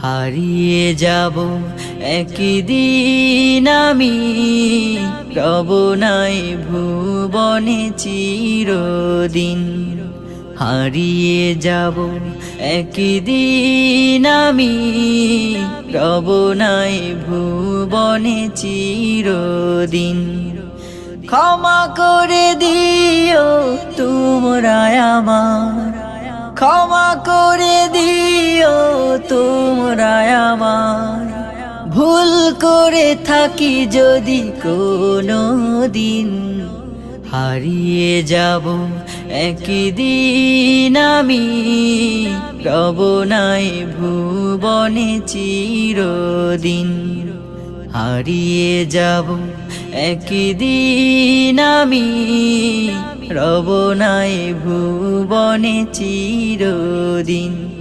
হারিয়ে যাব একদিন আমি, রব নাই ভুবনে চিরদিন। হারিয়ে যাব একদিন আমি, রব নাই ভুবনে চিরদিন। ক্ষমা করে দিও তোমরা আমার, ক্ষমা করে দিও তোমরা আমার। ভুল করে থাকি যদি কোনো দিন, হারিয়ে যাব একদিন আমি, রব নাই ভুবনে চিরদিন। হারিয়ে যাব একদিন আমি, রব নাই ভুবনে চিরদিন।